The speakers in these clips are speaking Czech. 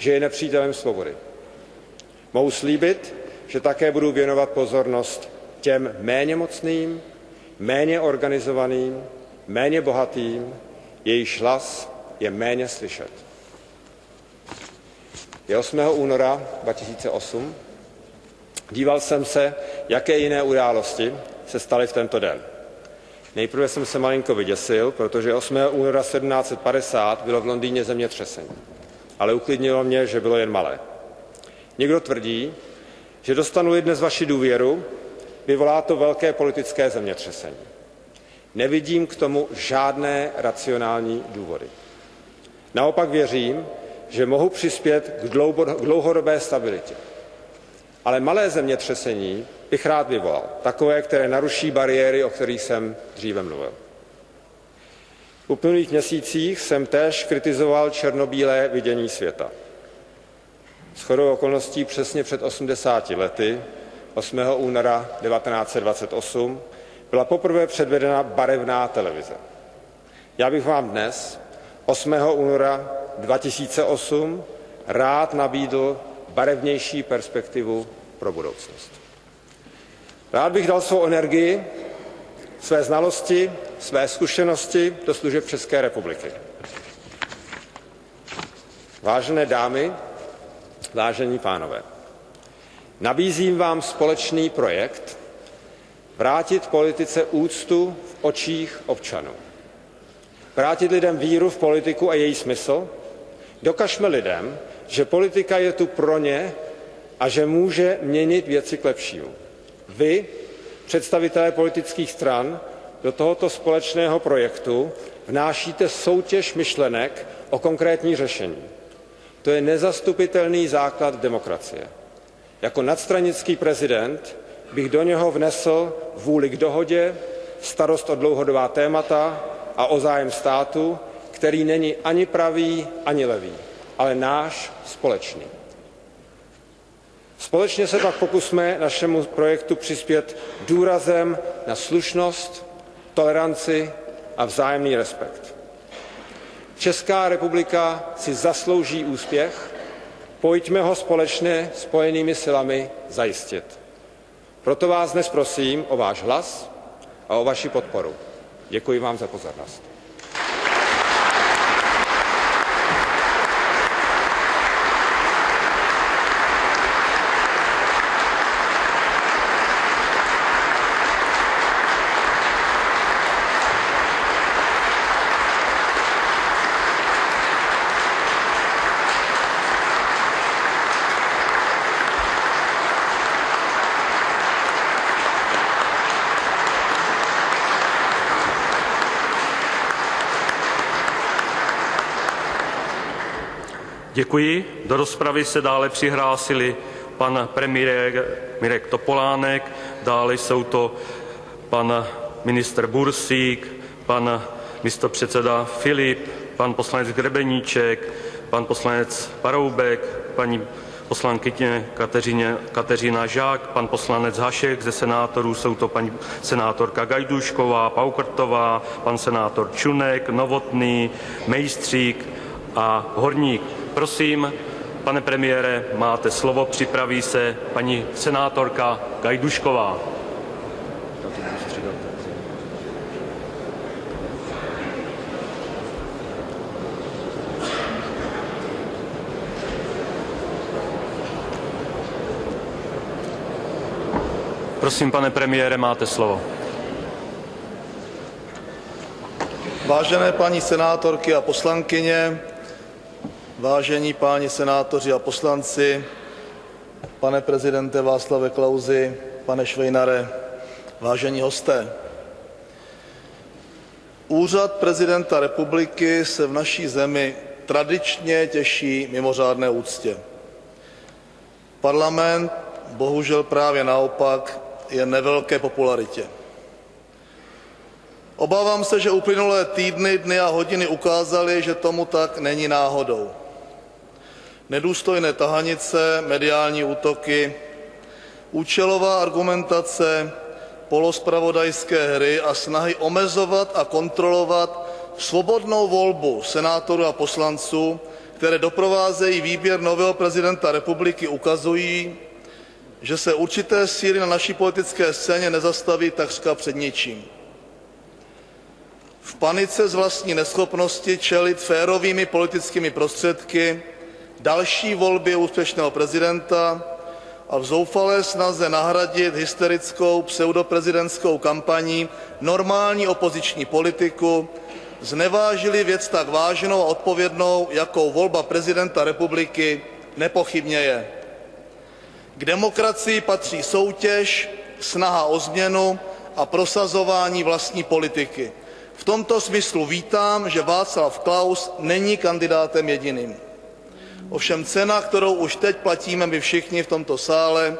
že je nepřítelem svobody. Mohu slíbit, že také budu věnovat pozornost těm méně mocným, méně organizovaným, méně bohatým, jejichž hlas je méně slyšet. Je 8. února 2008. Díval jsem se, jaké jiné události se staly v tento den. Nejprve jsem se malinko vyděsil, protože 8. února 1750 bylo v Londýně zemětřesení. Ale uklidnilo mě, že bylo jen malé. Někdo tvrdí, že dostanu-li dnes vaši důvěru, vyvolá to velké politické zemětřesení. Nevidím k tomu žádné racionální důvody. Naopak věřím, že mohu přispět k dlouhodobé stabilitě. Ale malé zemětřesení bych rád vyvolal, takové, které naruší bariéry, o kterých jsem dříve mluvil. V uplynulých měsících jsem též kritizoval černobílé vidění světa. Shodou okolností přesně před 80 lety, 8. února 1928, byla poprvé předvedena barevná televize. Já bych vám dnes, 8. února 2008, rád nabídl barevnější perspektivu pro budoucnost. Rád bych dal svou energii, své znalosti, své zkušenosti do služeb České republiky. Vážené dámy, vážení pánové, nabízím vám společný projekt vrátit politice úctu v očích občanů. Vrátit lidem víru v politiku a její smysl. Dokažme lidem, že politika je tu pro ně a že může měnit věci k lepšímu. Vy, představitelé politických stran, do tohoto společného projektu vnášíte soutěž myšlenek o konkrétní řešení. To je nezastupitelný základ demokracie. Jako nadstranický prezident bych do něho vnesl vůli k dohodě, starost o dlouhodobá témata a o zájem státu, který není ani pravý, ani levý, ale náš společný. Společně se pak pokusme našemu projektu přispět důrazem na slušnost, toleranci a vzájemný respekt. Česká republika si zaslouží úspěch, pojďme ho společně spojenými silami zajistit. Proto vás dnes prosím o váš hlas a o vaši podporu. Děkuji vám za pozornost. Děkuji. Do rozpravy se dále přihlásili pan premiér Mirek Topolánek, dále jsou to pan ministr Bursík, pan místopředseda Filip, pan poslanec Grebeníček, pan poslanec Paroubek, paní poslankyně Kateřina Žák, pan poslanec Hašek, ze senátorů jsou to paní senátorka Gajdůšková, Paukrtová, pan senátor Čunek, Novotný, Mejstřík a Horník. Prosím, pane premiére, máte slovo, připraví se paní senátorka Gajdůšková. Prosím, pane premiére, máte slovo. Vážené paní senátorky a poslankyně, vážení páni senátoři a poslanci, pane prezidente Václave Klausi, pane Švejnare, vážení hosté. Úřad prezidenta republiky se v naší zemi tradičně těší mimořádné úctě. Parlament, bohužel právě naopak, je nevelké popularitě. Obávám se, že uplynulé týdny, dny a hodiny ukázaly, že tomu tak není náhodou. Nedůstojné tahanice, mediální útoky, účelová argumentace, polospravodajské hry a snahy omezovat a kontrolovat svobodnou volbu senátorů a poslanců, které doprovázejí výběr nového prezidenta republiky, ukazují, že se určité síly na naší politické scéně nezastaví takřka před ničím. V panice z vlastní neschopnosti čelit férovými politickými prostředky další volby úspěšného prezidenta a v zoufalé snaze nahradit hysterickou pseudoprezidentskou kampaní normální opoziční politiku znevážili věc tak vážnou a odpovědnou, jakou volba prezidenta republiky nepochybně je. K demokracii patří soutěž, snaha o změnu a prosazování vlastní politiky. V tomto smyslu vítám, že Václav Klaus není kandidátem jediným. Ovšem cena, kterou už teď platíme my všichni v tomto sále,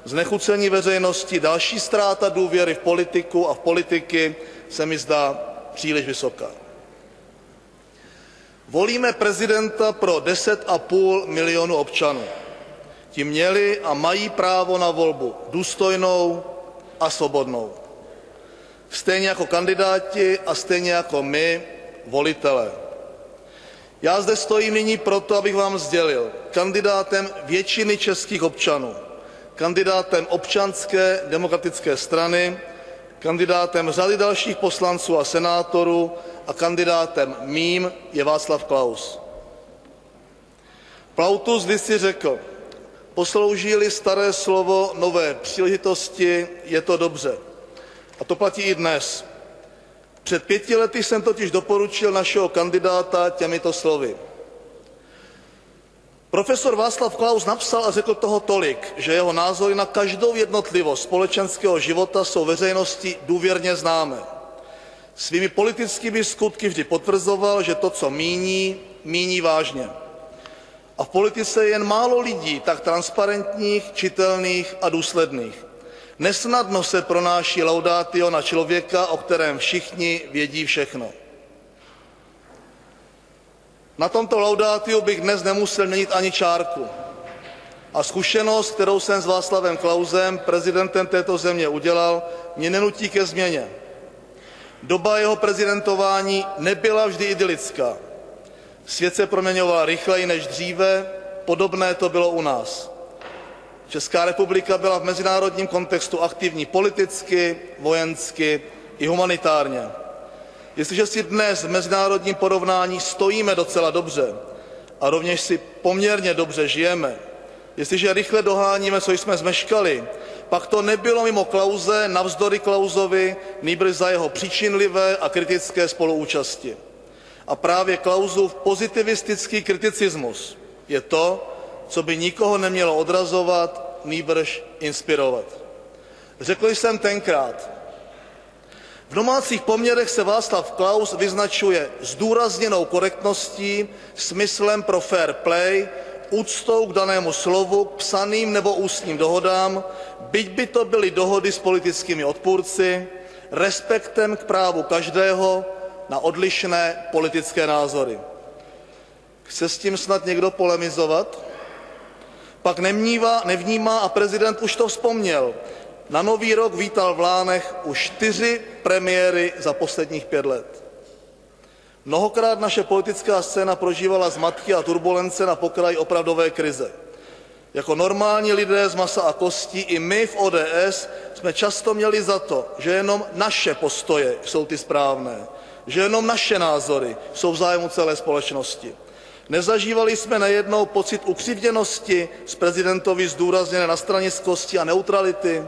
znechucení veřejnosti, další ztráta důvěry v politiku a v politiky se mi zdá příliš vysoká. Volíme prezidenta pro 10,5 milionu občanů. Ti měli a mají právo na volbu důstojnou a svobodnou. Stejně jako kandidáti a stejně jako my, volitelé. Já zde stojím nyní proto, abych vám sdělil, kandidátem většiny českých občanů, kandidátem Občanské demokratické strany, kandidátem řady dalších poslanců a senátorů a kandidátem mým je Václav Klaus. Plautus kdysi řekl, poslouží-li staré slovo nové příležitosti, je to dobře. A to platí i dnes. Před 5 lety jsem totiž doporučil našeho kandidáta těmito slovy. Profesor Václav Klaus napsal a řekl toho tolik, že jeho názory na každou jednotlivost společenského života jsou veřejnosti důvěrně známé. Svými politickými skutky vždy potvrzoval, že to, co míní, míní vážně. A v politice je jen málo lidí tak transparentních, čitelných a důsledných. Nesnadno se pronáší laudatio na člověka, o kterém všichni vědí všechno. Na tomto laudatiu bych dnes nemusel měnit ani čárku. A zkušenost, kterou jsem s Václavem Klausem, prezidentem této země, udělal, mě nenutí ke změně. Doba jeho prezidentování nebyla vždy idylická. Svět se proměňoval rychleji než dříve, podobné to bylo u nás. Česká republika byla v mezinárodním kontextu aktivní politicky, vojensky i humanitárně. Jestliže si dnes v mezinárodním porovnání stojíme docela dobře a rovněž si poměrně dobře žijeme, jestliže rychle doháníme, co jsme zmeškali, pak to nebylo mimo Klause, navzdory Klausovi, nýbrž za jeho příčinlivé a kritické spoluúčasti. A právě Klausův pozitivistický kriticismus je to, co by nikoho nemělo odrazovat, nýbrž inspirovat. Řekl jsem tenkrát, v domácích poměrech se Václav Klaus vyznačuje zdůrazněnou korektností, smyslem pro fair play, úctou k danému slovu, k psaným nebo ústním dohodám, byť by to byly dohody s politickými odpůrci, respektem k právu každého na odlišné politické názory. Chce s tím snad někdo polemizovat? Pak nevnímá, a prezident už to vzpomněl, na Nový rok vítal v Lánech už 4 premiéry za posledních 5 let. Mnohokrát naše politická scéna prožívala zmatky a turbulence na pokraji opravdové krize. Jako normální lidé z masa a kostí i my v ODS jsme často měli za to, že jenom naše postoje jsou ty správné, že jenom naše názory jsou v zájmu celé společnosti. Nezažívali jsme nejednou pocit ukřivděnosti z prezidentovy zdůrazněné nastranickosti a neutrality?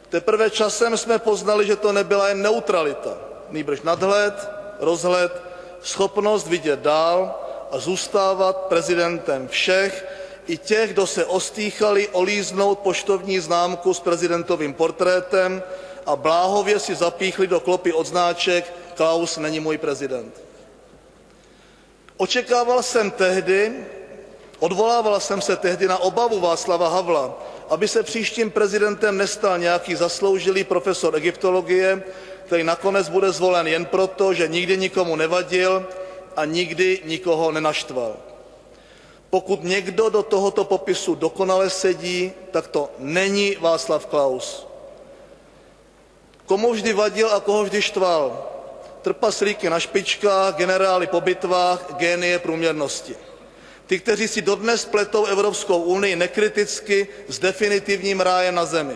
Teprve časem jsme poznali, že to nebyla jen neutralita, nýbrž nadhled, rozhled, schopnost vidět dál a zůstávat prezidentem všech, i těch, kdo se ostýchali olíznout poštovní známku s prezidentovým portrétem a bláhově si zapíchli do klopy odznáček Klaus není můj prezident. Odvolával jsem se tehdy na obavu Václava Havla, aby se příštím prezidentem nestal nějaký zasloužilý profesor egyptologie, který nakonec bude zvolen jen proto, že nikdy nikomu nevadil a nikdy nikoho nenaštval. Pokud někdo do tohoto popisu dokonale sedí, tak to není Václav Klaus. Komu vždy vadil a koho vždy štval? Trpaslíky na špičkách, generály po bitvách, génie průměrnosti. Ty, kteří si dodnes pletou Evropskou unii nekriticky s definitivním rájem na zemi.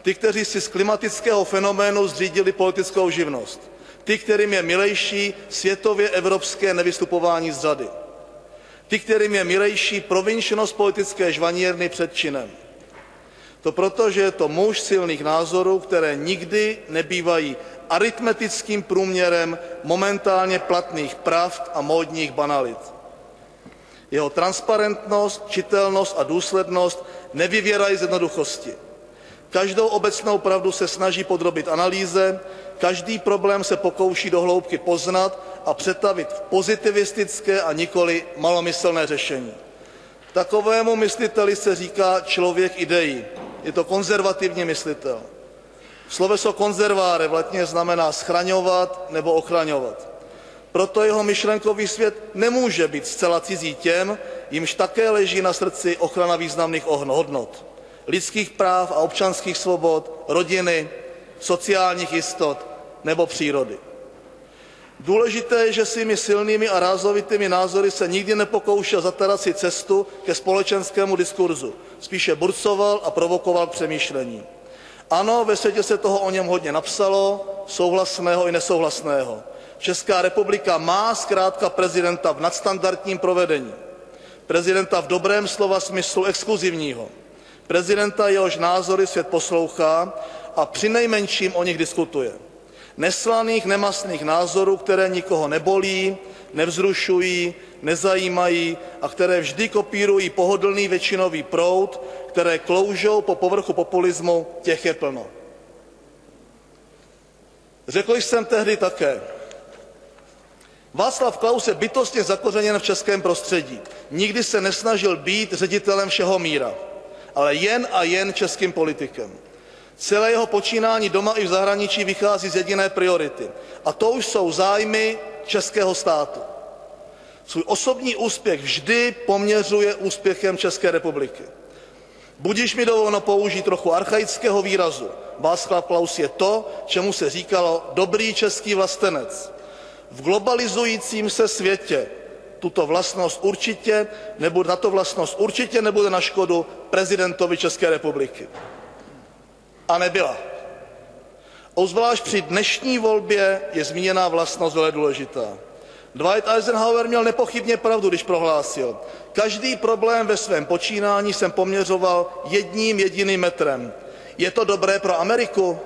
Ty, kteří si z klimatického fenoménu zřídili politickou živnost. Ty, kterým je milejší světově evropské nevystupování z řady. Ty, kterým je milejší provinčnost politické žvanírny před činem. To proto, že je to muž silných názorů, které nikdy nebývají aritmetickým průměrem momentálně platných pravd a módních banalit. Jeho transparentnost, čitelnost a důslednost nevyvěrají z jednoduchosti. Každou obecnou pravdu se snaží podrobit analýze, každý problém se pokouší do hloubky poznat a přetavit v pozitivistické a nikoli malomyslné řešení. Takovému mysliteli se říká člověk ideí. Je to konzervativní myslitel. Sloveso konzerváre v latině znamená schraňovat nebo ochraňovat. Proto jeho myšlenkový svět nemůže být zcela cizí těm, jimž také leží na srdci ochrana významných hodnot. Lidských práv a občanských svobod, rodiny, sociálních jistot nebo přírody. Důležité je, že svými silnými a rázovitými názory se nikdy nepokoušel zatarat si cestu ke společenskému diskurzu. Spíše burcoval a provokoval k přemýšlení. Ano, ve světě se toho o něm hodně napsalo, souhlasného i nesouhlasného. Česká republika má zkrátka prezidenta v nadstandardním provedení. Prezidenta v dobrém slova smyslu exkluzivního. Prezidenta, jehož názory svět poslouchá a přinejmenším o nich diskutuje. Neslaných, nemastných názorů, které nikoho nebolí, nevzrušují, nezajímají a které vždy kopírují pohodlný většinový proud, které kloužou po povrchu populismu, těch je plno. Řekl jsem tehdy také, Václav Klaus je bytostně zakořeněn v českém prostředí. Nikdy se nesnažil být ředitelem všeho míra, ale jen a jen českým politikem. Celé jeho počínání doma i v zahraničí vychází z jediné priority. A to už jsou zájmy českého státu. Svůj osobní úspěch vždy poměřuje úspěchem České republiky. Budiž mi dovoleno použít trochu archaického výrazu. Václav Klaus je to, čemu se říkalo dobrý český vlastenec. V globalizujícím se světě na to vlastnost určitě nebude na škodu prezidentovi České republiky. A nebyla. Obzvlášť při dnešní volbě je zmíněná vlastnost velmi důležitá. Dwight Eisenhower měl nepochybně pravdu, když prohlásil, každý problém ve svém počínání jsem poměřoval jedním jediným metrem. Je to dobré pro Ameriku?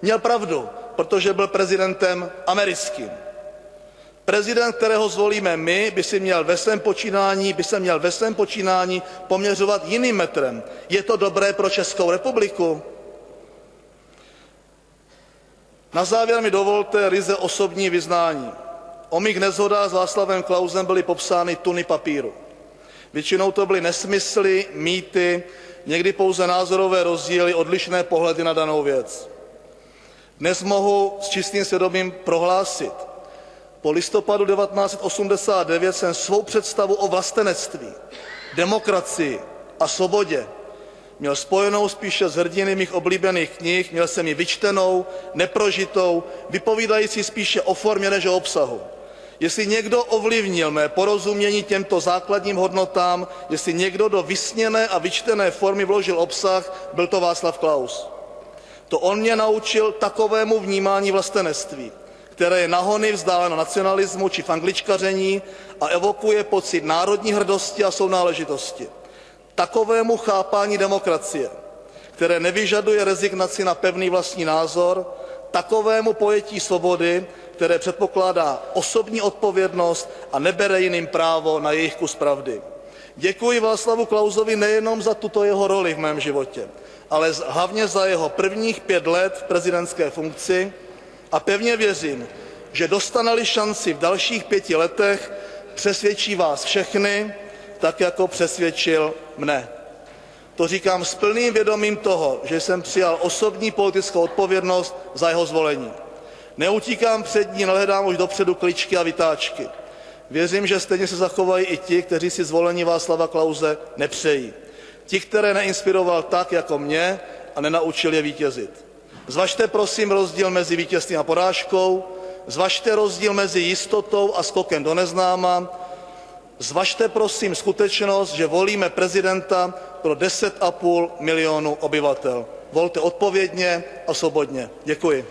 Měl pravdu, protože byl prezidentem americkým. Prezident, kterého zvolíme my, by se měl ve svém počínání poměřovat jiným metrem. Je to dobré pro Českou republiku? Na závěr mi dovolte ryze osobní vyznání. O mých neshodách s Václavem Klausem byly popsány tuny papíru. Většinou to byly nesmysly, mýty, někdy pouze názorové rozdíly, odlišné pohledy na danou věc. Dnes mohu s čistým svědomím prohlásit, po listopadu 1989 jsem svou představu o vlastenectví, demokracii a svobodě měl spojenou spíše s hrdiny mých oblíbených knih, měl jsem ji vyčtenou, neprožitou, vypovídající spíše o formě než o obsahu. Jestli někdo ovlivnil mé porozumění těmto základním hodnotám, jestli někdo do vysněné a vyčtené formy vložil obsah, byl to Václav Klaus. To on mě naučil takovému vnímání vlastenectví, které je nahony vzdáleno nacionalismu či fangličkaření a evokuje pocit národní hrdosti a sounáležitosti. Takovému chápání demokracie, které nevyžaduje rezignaci na pevný vlastní názor, takovému pojetí svobody, které předpokládá osobní odpovědnost a nebere jiným právo na jejich kus pravdy. Děkuji Václavu Klausovi nejenom za tuto jeho roli v mém životě, ale hlavně za jeho prvních 5 let v prezidentské funkci a pevně věřím, že dostane-li šanci v dalších 5 letech, přesvědčí vás všechny, tak jako přesvědčil mne. To říkám s plným vědomím toho, že jsem přijal osobní politickou odpovědnost za jeho zvolení. Neutíkám před ní, nehledám už dopředu kličky a vytáčky. Věřím, že stejně se zachovají i ti, kteří si zvolení Václava Klause nepřejí. Ti, které neinspiroval tak, jako mě, a nenaučil je vítězit. Zvažte prosím rozdíl mezi vítězstvím a porážkou, zvažte rozdíl mezi jistotou a skokem do neznáma, Zvažte prosím skutečnost, že volíme prezidenta pro 10,5 milionu obyvatel. Volte odpovědně a svobodně. Děkuji.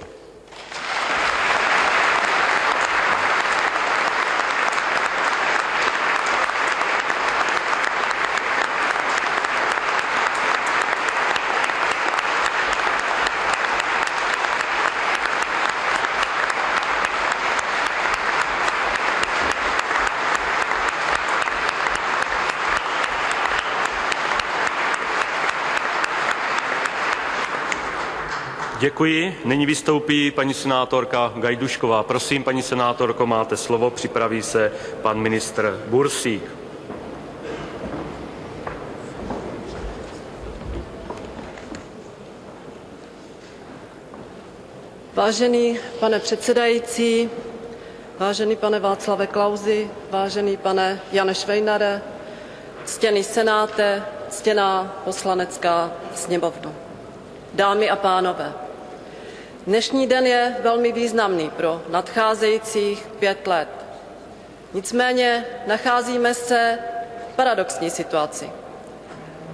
Děkuji. Nyní vystoupí paní senátorka Gajdůšková. Prosím, paní senátorko, máte slovo. Připraví se pan ministr Bursík. Vážený pane předsedající, vážený pane Václave Klausi, vážený pane Jane Švejnare, ctěný Senáte, ctěná Poslanecká sněmovno, dámy a pánové, dnešní den je velmi významný pro nadcházejících 5 let. Nicméně nacházíme se v paradoxní situaci.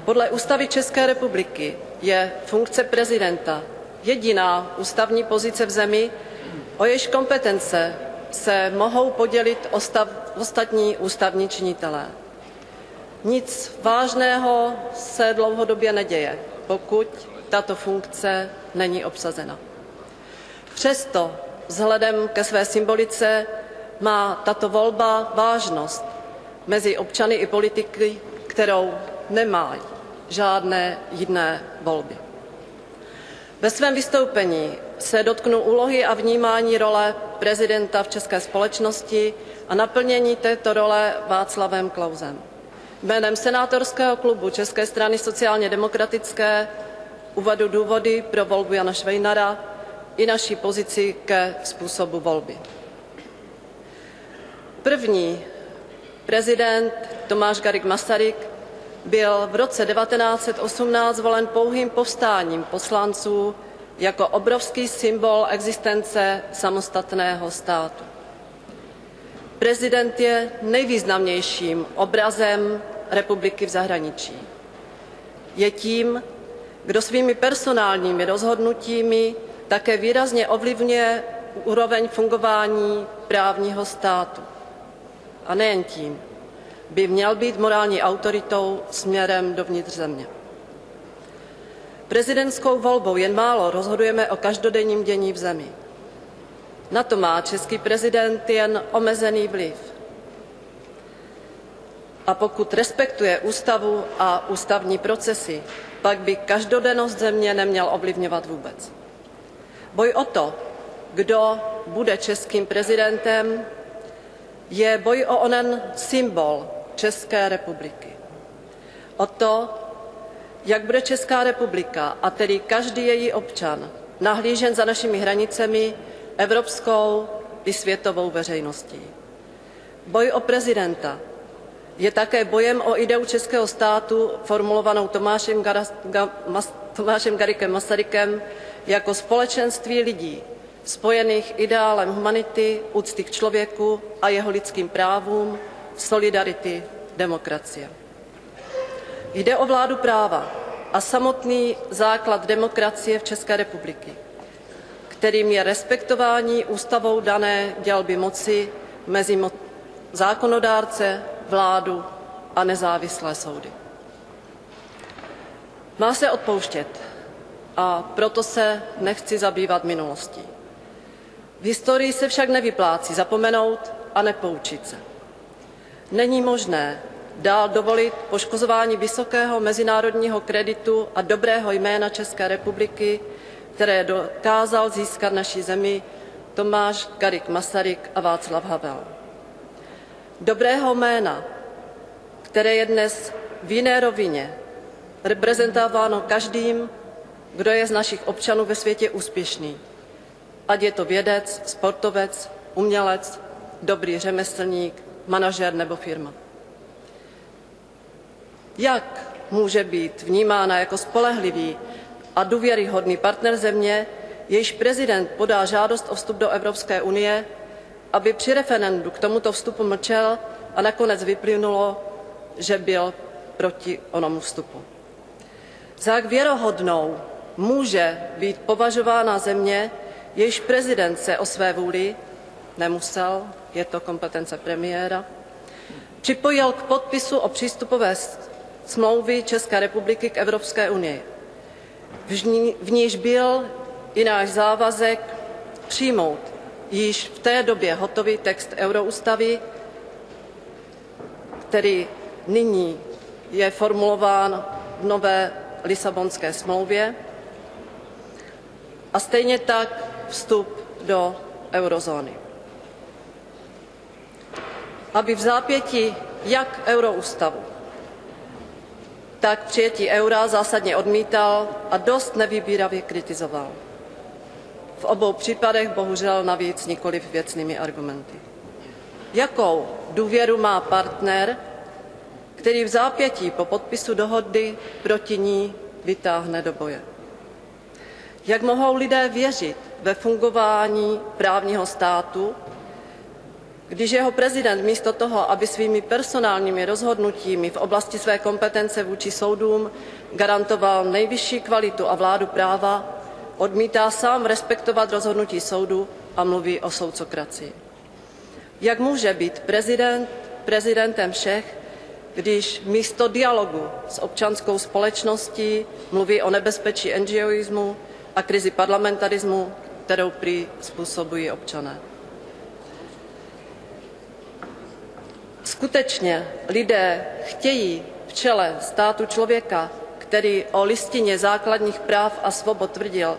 Podle Ústavy České republiky je funkce prezidenta jediná ústavní pozice v zemi, o jejíž kompetence se mohou podělit ostatní ústavní činitelé. Nic vážného se dlouhodobě neděje, pokud tato funkce není obsazena. Přesto vzhledem ke své symbolice má tato volba vážnost mezi občany i politiky, kterou nemají žádné jiné volby. Ve svém vystoupení se dotknu úlohy a vnímání role prezidenta v české společnosti a naplnění této role Václavem Klausem. Jménem senátorského klubu České strany sociálně demokratické uvedu důvody pro volbu Jana Švejnara i naší pozici ke způsobu volby. První prezident Tomáš Garrigue Masaryk byl v roce 1918 zvolen pouhým povstáním poslanců jako obrovský symbol existence samostatného státu. Prezident je nejvýznamnějším obrazem republiky v zahraničí. Je tím, kdo svými personálními rozhodnutími také výrazně ovlivňuje úroveň fungování právního státu. A nejen tím, by měl být morální autoritou směrem dovnitř země. Prezidentskou volbou jen málo rozhodujeme o každodenním dění v zemi. Na to má český prezident jen omezený vliv. A pokud respektuje ústavu a ústavní procesy, pak by každodennost země neměl ovlivňovat vůbec. Boj o to, kdo bude českým prezidentem, je boj o onen symbol České republiky. O to, jak bude Česká republika, a tedy každý její občan, nahlížen za našimi hranicemi evropskou i světovou veřejností. Boj o prezidenta je také bojem o ideu českého státu formulovanou Tomášem Garriguem Masarykem jako společenství lidí, spojených ideálem humanity, úcty k člověku a jeho lidským právům, solidarity, demokracie. Jde o vládu práva a samotný základ demokracie v České republiky, kterým je respektování ústavou dané dělby moci mezi zákonodárce, vládu a nezávislé soudy. Má se odpouštět a proto se nechci zabývat minulostí. V historii se však nevyplácí zapomenout a nepoučit se. Není možné dál dovolit poškozování vysokého mezinárodního kreditu a dobrého jména České republiky, které dokázal získat naší zemi Tomáš Garrigue Masaryk a Václav Havel. Dobrého jména, které je dnes v jiné rovině reprezentováno každým, kdo je z našich občanů ve světě úspěšný. Ať je to vědec, sportovec, umělec, dobrý řemeslník, manažer nebo firma. Jak může být vnímána jako spolehlivý a důvěryhodný partner země, jejíž prezident podá žádost o vstup do Evropské unie, aby při referendu k tomuto vstupu mlčel a nakonec vyplynulo, že byl proti onomu vstupu. Za jak věrohodnou může být považována země, jejíž prezident se o své vůli nemusel, je to kompetence premiéra, připojil k podpisu o přístupové smlouvy České republiky k Evropské unii, v níž byl i náš závazek přijmout již v té době hotový text euroústavy, který nyní je formulován v nové Lisabonské smlouvě, a stejně tak vstup do eurozóny. Aby v zápětí jak euroústavu, tak přijetí eura zásadně odmítal a dost nevybíravě kritizoval. V obou případech bohužel navíc nikoliv věcnými argumenty. Jakou důvěru má partner, který v zápětí po podpisu dohody proti ní vytáhne do boje? Jak mohou lidé věřit ve fungování právního státu, když jeho prezident místo toho, aby svými personálními rozhodnutími v oblasti své kompetence vůči soudům garantoval nejvyšší kvalitu a vládu práva, odmítá sám respektovat rozhodnutí soudu a mluví o soudcokracii? Jak může být prezidentem všech, když místo dialogu s občanskou společností mluví o nebezpečí NGOismu a krizi parlamentarismu, kterou prý způsobují občané? Skutečně lidé chtějí v čele státu člověka, který o listině základních práv a svobod tvrdil,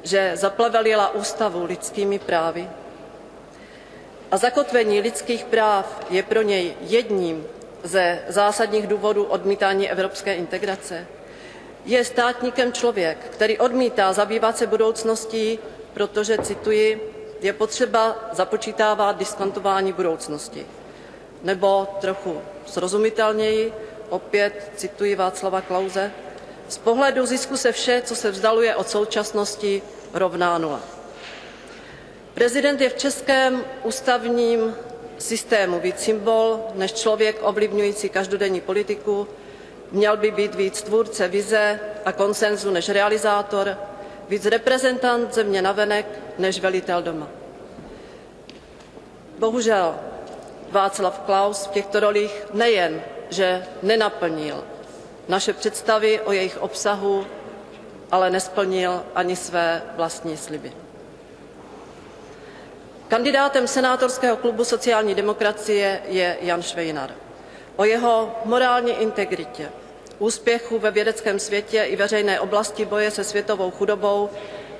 že zaplevelila ústavu lidskými právy? A zakotvení lidských práv je pro něj jedním ze zásadních důvodů odmítání evropské integrace? Je státníkem člověk, který odmítá zabývat se budoucností, protože, cituji, je potřeba započítávat diskontování budoucnosti. Nebo trochu srozumitelněji, opět cituji Václava Klause, z pohledu zisku se vše, co se vzdaluje od současnosti, rovná nula. Prezident je v českém ústavním systému víc symbol než člověk ovlivňující každodenní politiku, měl by být víc tvůrce vize a konsenzu než realizátor, víc reprezentant země navenek než velitel doma. Bohužel Václav Klaus v těchto rolích nejen, že nenaplnil naše představy o jejich obsahu, ale nesplnil ani své vlastní sliby. Kandidátem senátorského klubu sociální demokracie je Jan Švejnar. O jeho morální integritě, úspěchu ve vědeckém světě i veřejné oblasti boje se světovou chudobou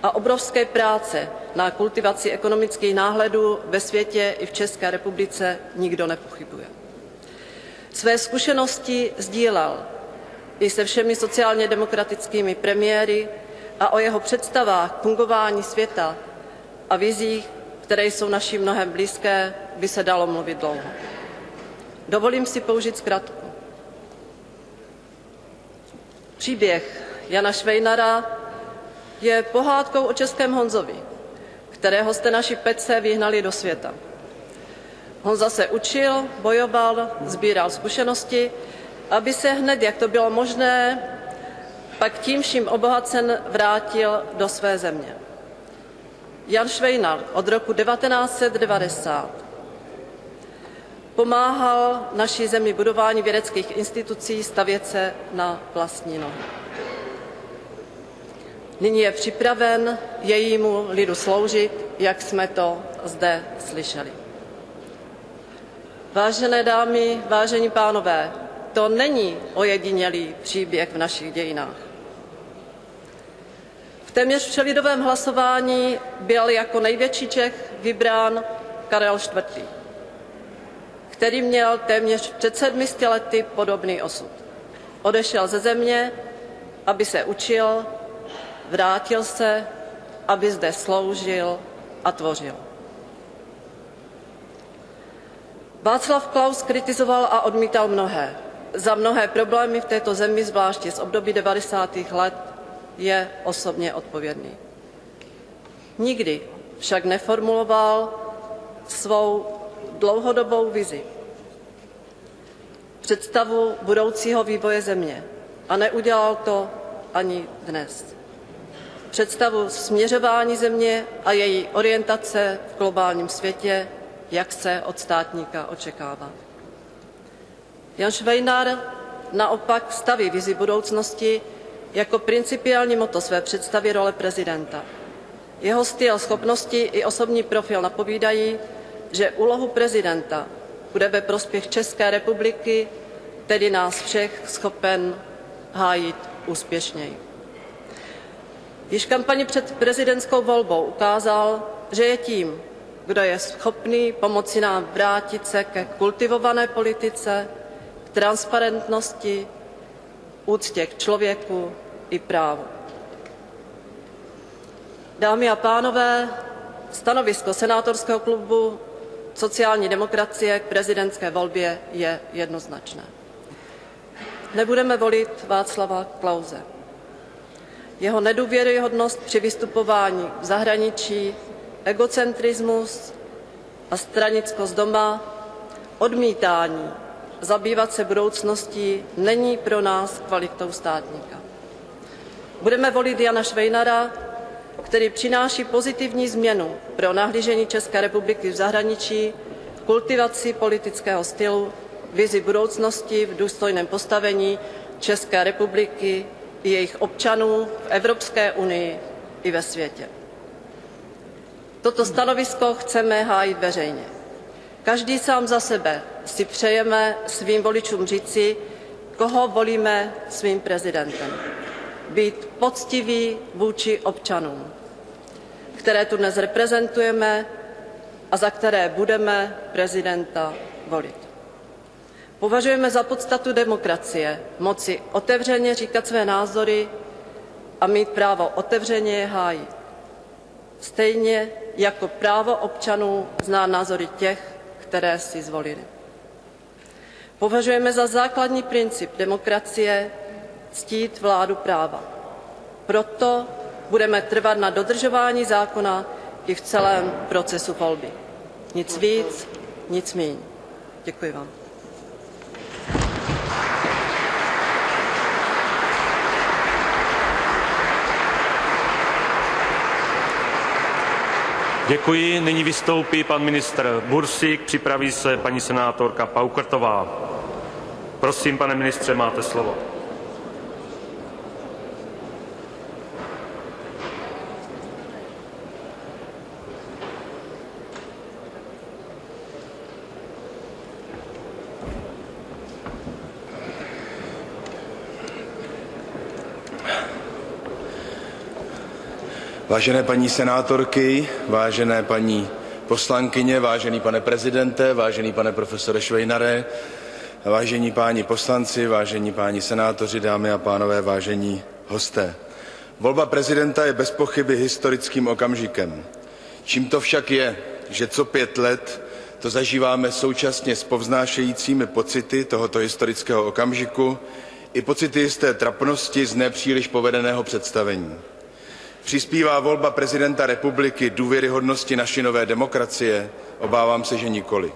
a obrovské práce na kultivaci ekonomických náhledů ve světě i v České republice nikdo nepochybuje. Své zkušenosti sdílel i se všemi sociálně demokratickými premiéry a o jeho představách fungování světa a vizích, které jsou naší mnohem blízké, by se dalo mluvit dlouho. Dovolím si použít zkratku. Příběh Jana Švejnara je pohádkou o českém Honzovi, kterého jste naši Petce vyhnali do světa. Honza se učil, bojoval, sbíral zkušenosti, aby se hned, jak to bylo možné, pak tím vším obohacen vrátil do své země. Jan Švejnar od roku 1990 pomáhal naší zemi budování vědeckých institucí stavět se na vlastní nohy. Nyní je připraven jejímu lidu sloužit, jak jsme to zde slyšeli. Vážené dámy, vážení pánové, to není ojedinělý příběh v našich dějinách. V téměř všelidovém hlasování byl jako největší Čech vybrán Karel IV., který měl téměř před 700 lety podobný osud. Odešel ze země, aby se učil, vrátil se, aby zde sloužil a tvořil. Václav Klaus kritizoval a odmítal mnohé. Za mnohé problémy v této zemi, zvláště z období 90. let, je osobně odpovědný. Nikdy však neformuloval svou dlouhodobou vizi. představu budoucího vývoje země a neudělal to ani dnes. Představu směřování země a její orientace v globálním světě, jak se od státníka očekává. Jan Švejnar naopak staví vizi budoucnosti jako principiální motto své představy role prezidenta. Jeho styl, schopnosti i osobní profil napovídají, že úlohu prezidenta bude ve prospěch České republiky, tedy nás všech, schopen hájit úspěšněji. Již v kampani před prezidentskou volbou ukázal, že je tím, kdo je schopný pomoci nám vrátit se ke kultivované politice, k transparentnosti, úctě k člověku i právu. Dámy a pánové, stanovisko senátorského klubu sociální demokracie k prezidentské volbě je jednoznačné. Nebudeme volit Václava Klause. Jeho nedůvěryhodnost při vystupování v zahraničí, egocentrismus a stranickost doma, odmítání zabývat se budoucností není pro nás kvalitou státníka. Budeme volit Jana Švejnara, který přináší pozitivní změnu pro nahlížení České republiky v zahraničí, kultivaci politického stylu, vizi budoucnosti v důstojném postavení České republiky i jejich občanů v Evropské unii i ve světě. Toto stanovisko chceme hájit veřejně. Každý sám za sebe si přejeme svým voličům říci, koho volíme svým prezidentem. Být poctiví vůči občanům, které tu dnes reprezentujeme a za které budeme prezidenta volit. Považujeme za podstatu demokracie moci otevřeně říkat své názory a mít právo otevřeně je hájit. Stejně jako právo občanů znát názory těch, které si zvolili. Považujeme za základní princip demokracie ctít vládu práva. Proto budeme trvat na dodržování zákona i v celém procesu volby. Nic víc, nic míň. Děkuji vám. Děkuji. Nyní vystoupí pan ministr Bursík, připraví se paní senátorka Paukrtová. Prosím, pane ministře, máte slovo. Vážené paní senátorky, vážené paní poslankyně, vážený pane prezidente, vážený pane profesore Švejnare, vážení páni poslanci, vážení páni senátoři, dámy a pánové, vážení hosté. Volba prezidenta je bez pochyby historickým okamžikem. Čím to však je, že co 5 let to zažíváme současně s povznášejícími pocity tohoto historického okamžiku i pocity jisté trapnosti z nepříliš povedeného představení. Přispívá volba prezidenta republiky důvěryhodnosti naší nové demokracie? Obávám se, že nikoli.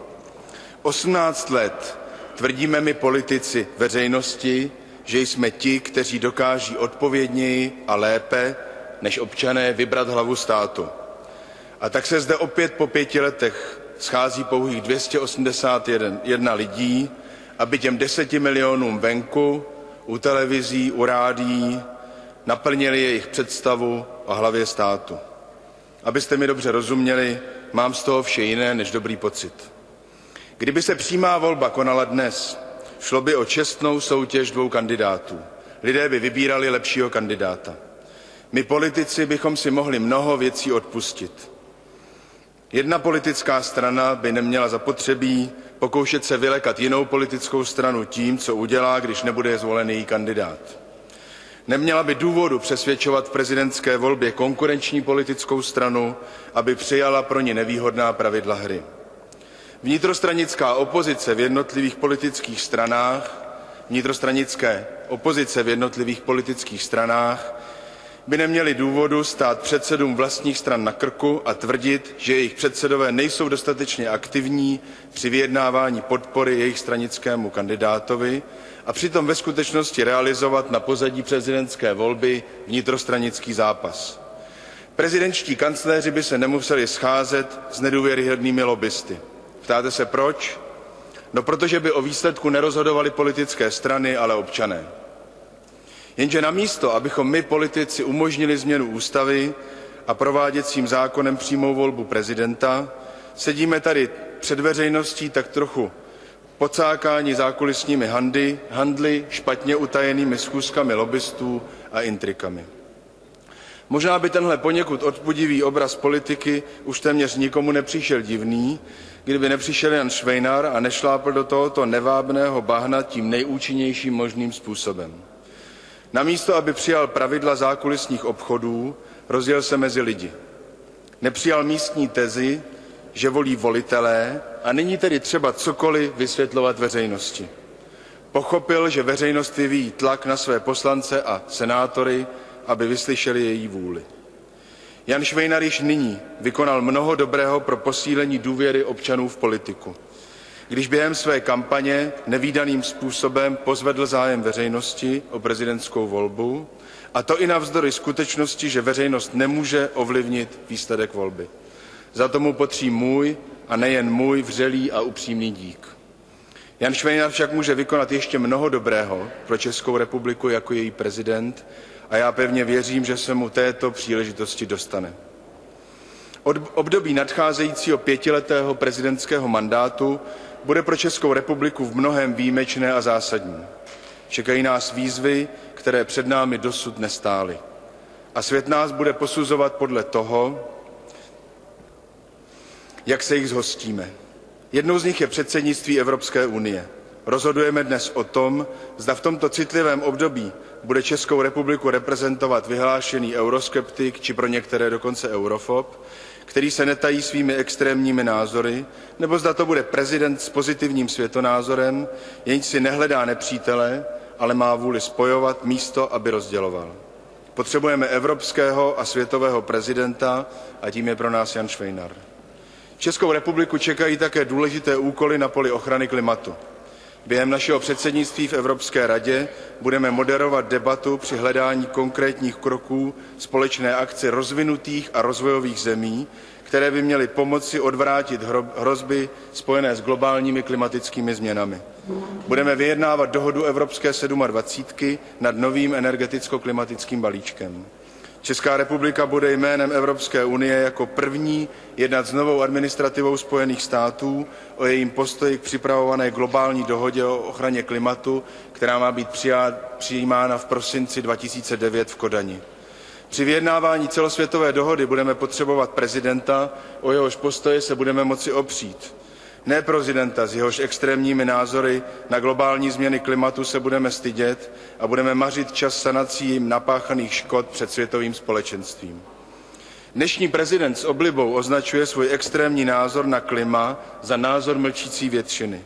18 let tvrdíme my politici veřejnosti, že jsme ti, kteří dokáží odpovědněji a lépe než občané vybrat hlavu státu. A tak se zde opět po 5 letech schází pouhých 281 lidí, aby těm 10 milionům venku, u televizí, u rádií, naplnili jejich představu o hlavě státu. Abyste mi dobře rozuměli, mám z toho vše jiné než dobrý pocit. Kdyby se přímá volba konala dnes, šlo by o čestnou soutěž 2 kandidátů. Lidé by vybírali lepšího kandidáta. My politici bychom si mohli mnoho věcí odpustit. Jedna politická strana by neměla zapotřebí pokoušet se vylekat jinou politickou stranu tím, co udělá, když nebude zvolen její kandidát. Neměla by důvodu přesvědčovat v prezidentské volbě konkurenční politickou stranu, aby přijala pro ni nevýhodná pravidla hry. Vnitrostranické opozice v jednotlivých politických stranách by neměli důvodu stát předsedům vlastních stran na krku a tvrdit, že jejich předsedové nejsou dostatečně aktivní při vyjednávání podpory jejich stranickému kandidátovi a přitom ve skutečnosti realizovat na pozadí prezidentské volby vnitrostranický zápas. Prezidentští kancléři by se nemuseli scházet s nedůvěryhodnými lobbysty. Ptáte se proč? No protože by o výsledku nerozhodovaly politické strany, ale občané. Jenže namísto, abychom my politici umožnili změnu ústavy a prováděcím zákonem přímou volbu prezidenta, sedíme tady před veřejností tak trochu pocákáni zákulisními handly, špatně utajenými schůzkami lobbystů a intrikami. Možná by tenhle poněkud odpudivý obraz politiky už téměř nikomu nepřišel divný, kdyby nepřišel Jan Švejnar a nešlápl do tohoto nevábného bahna tím nejúčinnějším možným způsobem. Namísto, aby přijal pravidla zákulisních obchodů, rozjel se mezi lidi. Nepřijal místní tezi, že volí volitelé a není tedy třeba cokoliv vysvětlovat veřejnosti. Pochopil, že veřejnost vyvíjí tlak na své poslance a senátory, aby vyslyšeli její vůli. Jan Švejnar již nyní vykonal mnoho dobrého pro posílení důvěry občanů v politiku. Když během své kampaně nevídaným způsobem pozvedl zájem veřejnosti o prezidentskou volbu, a to i navzdory skutečnosti, že veřejnost nemůže ovlivnit výsledek volby. Za to mu patří můj a nejen můj vřelý a upřímný dík. Jan Švejnar však může vykonat ještě mnoho dobrého pro Českou republiku jako její prezident a já pevně věřím, že se mu této příležitosti dostane. Od období nadcházejícího 5letého prezidentského mandátu bude pro Českou republiku v mnohém výjimečné a zásadní. Čekají nás výzvy, které před námi dosud nestály. A svět nás bude posuzovat podle toho, jak se jich zhostíme. Jednou z nich je předsednictví Evropské unie. Rozhodujeme dnes o tom, zda v tomto citlivém období bude Českou republiku reprezentovat vyhlášený euroskeptik či pro některé dokonce eurofob, který se netají svými extrémními názory, nebo zda to bude prezident s pozitivním světonázorem, jenž si nehledá nepřítele, ale má vůli spojovat místo, aby rozděloval. Potřebujeme evropského a světového prezidenta a tím je pro nás Jan Švejnar. Českou republiku čekají také důležité úkoly na poli ochrany klimatu. Během našeho předsednictví v Evropské radě budeme moderovat debatu při hledání konkrétních kroků společné akce rozvinutých a rozvojových zemí, které by měly pomoci odvrátit hrozby spojené s globálními klimatickými změnami. Budeme vyjednávat dohodu Evropské 27 nad novým energeticko-klimatickým balíčkem. Česká republika bude jménem Evropské unie jako první jednat s novou administrativou Spojených států o jejím postoji k připravované globální dohodě o ochraně klimatu, která má být přijímána v prosinci 2009 v Kodani. Při vyjednávání celosvětové dohody budeme potřebovat prezidenta, o jehož postoje se budeme moci opřít. Ne prezidenta, s jehož extrémními názory na globální změny klimatu se budeme stydět a budeme mařit čas sanací jim napáchaných škod před světovým společenstvím. Dnešní prezident s oblibou označuje svůj extrémní názor na klima za názor mlčící většiny.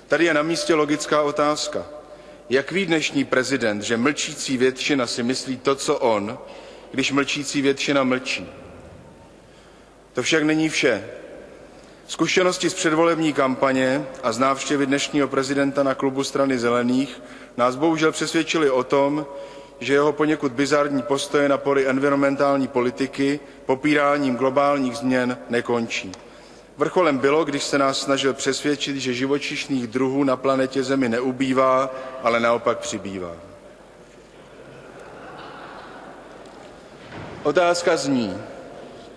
Tady je na místě logická otázka. Jak ví dnešní prezident, že mlčící většina si myslí to, co on, když mlčící většina mlčí? To však není vše. Zkušenosti z předvolební kampaně a z návštěvy dnešního prezidenta na klubu Strany zelených nás bohužel přesvědčili o tom, že jeho poněkud bizarní postoje na poli environmentální politiky popíráním globálních změn nekončí. Vrcholem bylo, když se nás snažil přesvědčit, že živočišných druhů na planetě Zemi neubývá, ale naopak přibývá. Otázka zní,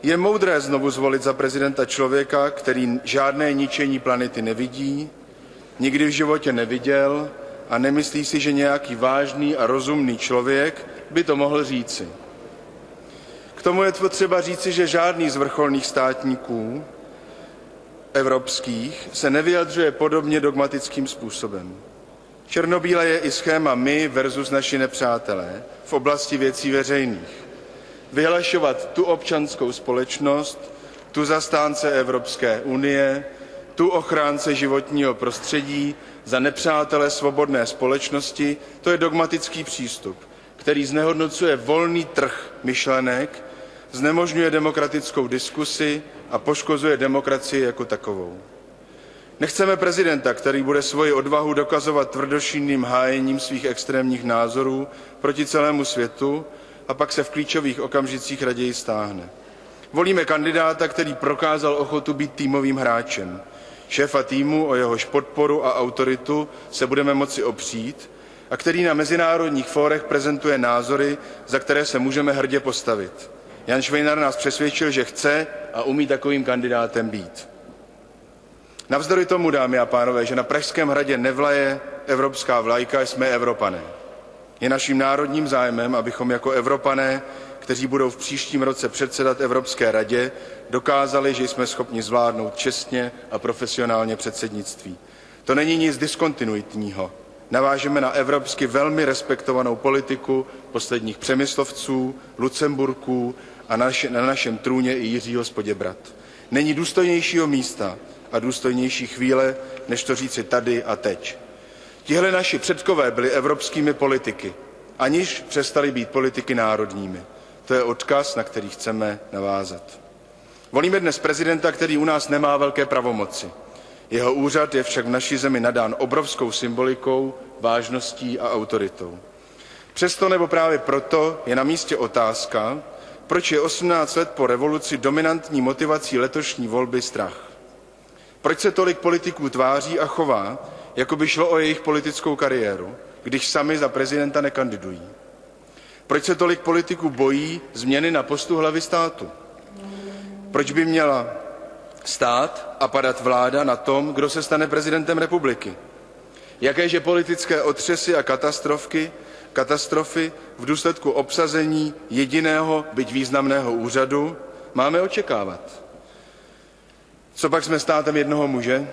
je moudré znovu zvolit za prezidenta člověka, který žádné ničení planety nevidí, nikdy v životě neviděl a nemyslí si, že nějaký vážný a rozumný člověk by to mohl říci. K tomu je potřeba říci, že žádný z vrcholných státníků evropských se nevyjadřuje podobně dogmatickým způsobem. Černobílé je i schéma my versus naši nepřátelé v oblasti věcí veřejných. Vyhlašovat tu občanskou společnost, tu zastánce Evropské unie, tu ochránce životního prostředí za nepřátele svobodné společnosti, to je dogmatický přístup. který znehodnocuje volný trh myšlenek, znemožňuje demokratickou diskusi a poškozuje demokracii jako takovou. Nechceme prezidenta, který bude svoji odvahu dokazovat tvrdošínným hájením svých extrémních názorů proti celému světu a pak se v klíčových okamžicích raději stáhne. Volíme kandidáta, který prokázal ochotu být týmovým hráčem. Šéfa týmu, o jehož podporu a autoritu se budeme moci opřít a který na mezinárodních fórech prezentuje názory, za které se můžeme hrdě postavit. Jan Švejnar nás přesvědčil, že chce a umí takovým kandidátem být. Navzdory tomu, dámy a pánové, že na Pražském hradě nevlaje evropská vlajka, jsme Evropané. Je naším národním zájmem, abychom jako Evropané, kteří budou v příštím roce předsedat Evropské radě, dokázali, že jsme schopni zvládnout čestně a profesionálně předsednictví. To není nic diskontinuitního. Navážeme na evropsky velmi respektovanou politiku posledních Přemyslovců, Lucemburků a na našem trůně i Jiřího z Poděbrad. Není důstojnějšího místa a důstojnější chvíle, než to říci tady a teď. Tihle naši předkové byli evropskými politiky, aniž přestali být politiky národními. To je odkaz, na který chceme navázat. Volíme dnes prezidenta, který u nás nemá velké pravomoci. Jeho úřad je však v naší zemi nadán obrovskou symbolikou, vážností a autoritou. Přesto nebo právě proto je na místě otázka, proč je 18 let po revoluci dominantní motivací letošní volby strach. Proč se tolik politiků tváří a chová, jako by šlo o jejich politickou kariéru, když sami za prezidenta nekandidují? Proč se tolik politiků bojí změny na postu hlavy státu? Proč by měla stát a padat vláda na tom, kdo se stane prezidentem republiky? Jakéže politické otřesy a katastrofy v důsledku obsazení jediného, byť významného úřadu máme očekávat? Co pak jsme státem jednoho muže?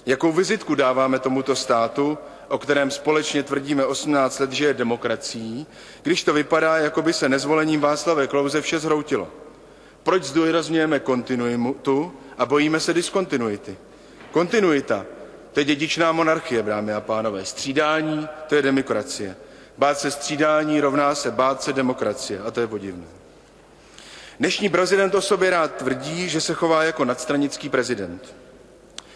Jakou vizitku dáváme tomuto státu, o kterém společně tvrdíme 18 let, že je demokracií, když to vypadá, jako by se nezvolením Václava Klause vše zhroutilo? Proč zdůrazňujeme kontinuitu a bojíme se diskontinuity? Kontinuita, to je dědičná monarchie, dámy a pánové. Střídání, to je demokracie. Bát se střídání rovná se bát se demokracie a to je podivné. Dnešní prezident o sobě rád tvrdí, že se chová jako nadstranický prezident.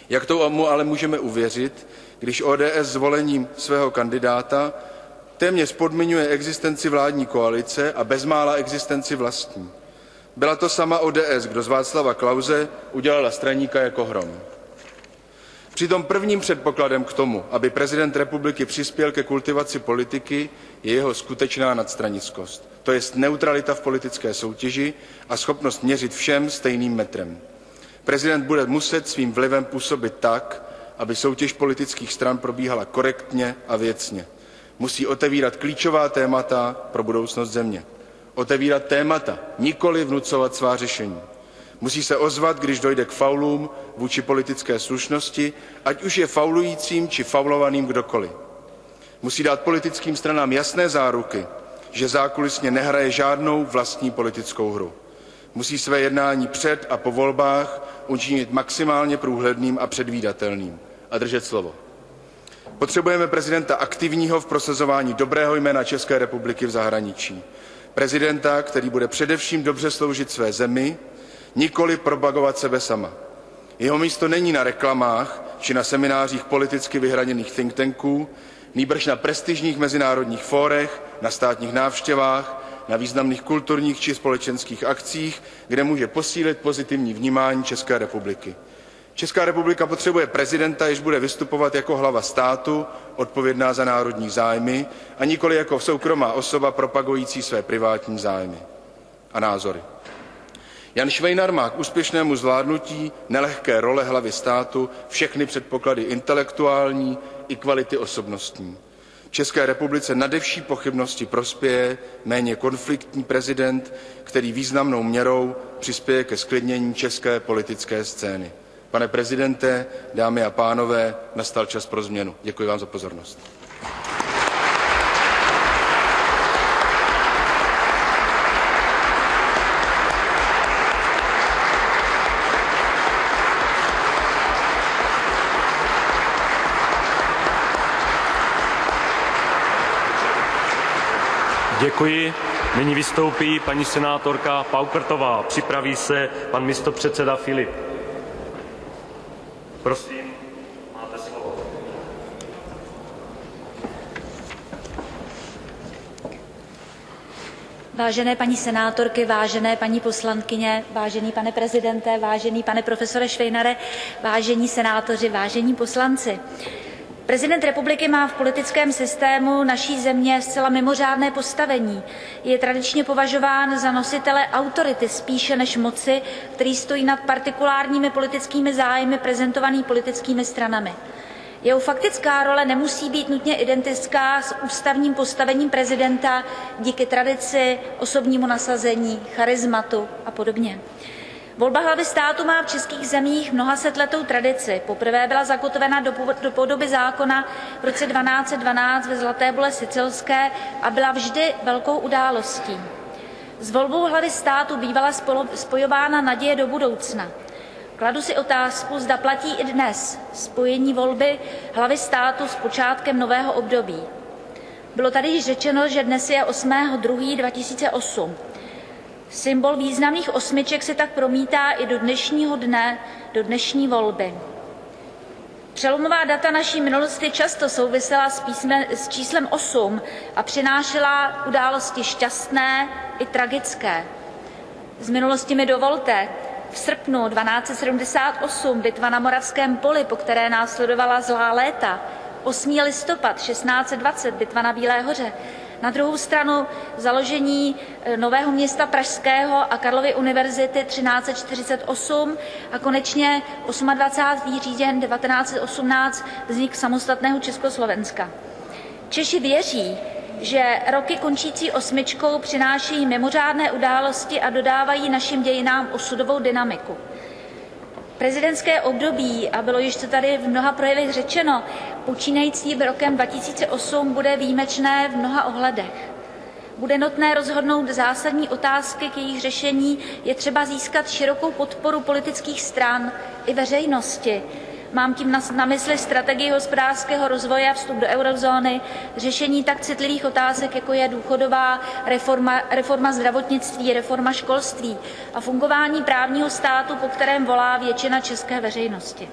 Jak to mu ale můžeme uvěřit, když ODS zvolením svého kandidáta téměř podmiňuje existenci vládní koalice a bezmála existenci vlastní? Byla to sama ODS, kdo z Václava Klause udělala straníka jako hrom. Přitom prvním předpokladem k tomu, aby prezident republiky přispěl ke kultivaci politiky, je jeho skutečná nadstranickost. To je neutralita v politické soutěži a schopnost měřit všem stejným metrem. Prezident bude muset svým vlivem působit tak, aby soutěž politických stran probíhala korektně a věcně. Musí otevírat klíčová témata pro budoucnost země. Otevírat témata, nikoli vnucovat svá řešení. Musí se ozvat, když dojde k faulům vůči politické slušnosti, ať už je faulujícím či faulovaným kdokoliv. Musí dát politickým stranám jasné záruky, že zákulisně nehraje žádnou vlastní politickou hru. Musí své jednání před a po volbách učinit maximálně průhledným a předvídatelným a držet slovo. Potřebujeme prezidenta aktivního v prosazování dobrého jména České republiky v zahraničí. Prezidenta, který bude především dobře sloužit své zemi, nikoli propagovat sebe sama. Jeho místo není na reklamách či na seminářích politicky vyhraněných think tanků, nýbrž na prestižních mezinárodních fórech, na státních návštěvách, na významných kulturních či společenských akcích, kde může posílit pozitivní vnímání České republiky. Česká republika potřebuje prezidenta, jež bude vystupovat jako hlava státu, odpovědná za národní zájmy, a nikoli jako soukromá osoba propagující své privátní zájmy a názory. Jan Švejnar má k úspěšnému zvládnutí nelehké role hlavy státu všechny předpoklady intelektuální i kvality osobnostní. České republice nade vší pochybnosti prospěje méně konfliktní prezident, který významnou měrou přispěje ke zklidnění české politické scény. Pane prezidente, dámy a pánové, nastal čas pro změnu. Děkuji vám za pozornost. Děkuji. Nyní vystoupí paní senátorka Paukrtová. Připraví se pan místopředseda Filip. Prosím, máte slovo. Vážené paní senátorky, vážené paní poslankyně, vážený pane prezidente, vážený pane profesore Švejnare, vážení senátoři, vážení poslanci. Prezident republiky má v politickém systému naší země zcela mimořádné postavení. Je tradičně považován za nositele autority spíše než moci, který stojí nad partikulárními politickými zájmy prezentovaný politickými stranami. Jeho faktická role nemusí být nutně identická s ústavním postavením prezidenta díky tradici, osobnímu nasazení, charizmatu a podobně. Volba hlavy státu má v českých zemích mnohasetletou tradici. Poprvé byla zakotvena do podoby zákona v roce 1212 ve Zlaté Bole Sicilské a byla vždy velkou událostí. S volbou hlavy státu bývala spojována naděje do budoucna. Kladu si otázku, zda platí i dnes spojení volby hlavy státu s počátkem nového období. Bylo tady již řečeno, že dnes je 8.2.2008. Symbol významných osmiček se tak promítá i do dnešního dne, do dnešní volby. Přelomová data naší minulosti často souvisela s číslem 8 a přinášela události šťastné i tragické. Z minulosti mi dovolte, v srpnu 1278 bitva na Moravském poli, po které následovala zlá léta, 8. listopad 1620 bitva na Bílé hoře, na druhou stranu založení Nového Města pražského a Karlovy univerzity 1348 a konečně 28. říjen 1918 vznik samostatného Československa. Češi věří, že roky končící osmičkou přinášejí mimořádné události a dodávají našim dějinám osudovou dynamiku. Prezidentské období, a bylo již to tady v mnoha projevech řečeno, počínající rokem 2008 bude výjimečné v mnoha ohledech. Bude nutné rozhodnout zásadní otázky, k jejich řešení je třeba získat širokou podporu politických stran i veřejnosti. Mám tím na mysli strategii hospodářského rozvoje a vstup do eurozóny, řešení tak citlivých otázek, jako je důchodová reforma zdravotnictví, reforma školství a fungování právního státu, po kterém volá většina české veřejnosti.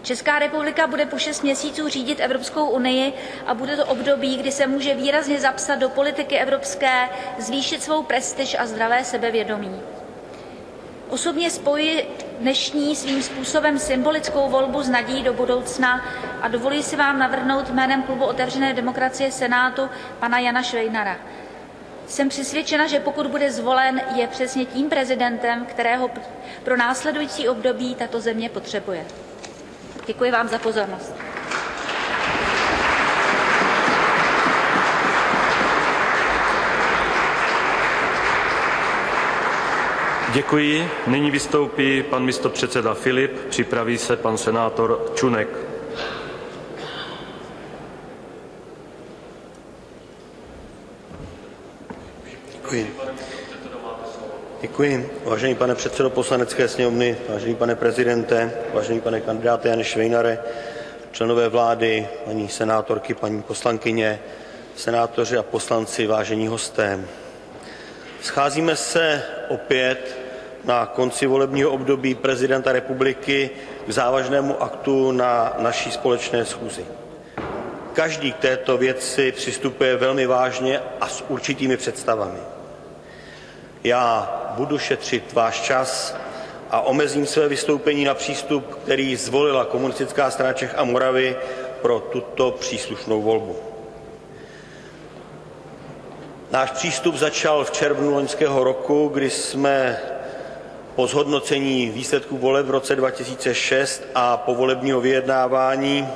Česká republika bude po 6 měsíců řídit Evropskou unii a bude to období, kdy se může výrazně zapsat do politiky evropské, zvýšit svou prestiž a zdravé sebevědomí. Osobně spojuji dnešní svým způsobem symbolickou volbu s nadějí do budoucna a dovoluji si vám navrhnout jménem klubu Otevřené demokracie Senátu pana Jana Švejnara. Jsem přesvědčena, že pokud bude zvolen, je přesně tím prezidentem, kterého pro následující období tato země potřebuje. Děkuji vám za pozornost. Děkuji. Nyní vystoupí pan místopředseda Filip, připraví se pan senátor Čunek. Děkuji. Vážený pane předsedo Poslanecké sněmovny, vážený pane prezidente, vážený pane kandidáte Jane Švejnare, členové vlády, paní senátorky, paní poslankyně, senátoři a poslanci, vážení hosté. Scházíme se opět na konci volebního období prezidenta republiky k závažnému aktu na naší společné schůzi. Každý k této věci přistupuje velmi vážně a s určitými představami. Já budu šetřit váš čas a omezím své vystoupení na přístup, který zvolila Komunistická strana Čech a Moravy pro tuto příslušnou volbu. Náš přístup začal v červnu loňského roku, kdy jsme po zhodnocení výsledků voleb v roce 2006 a povolebního vyjednávání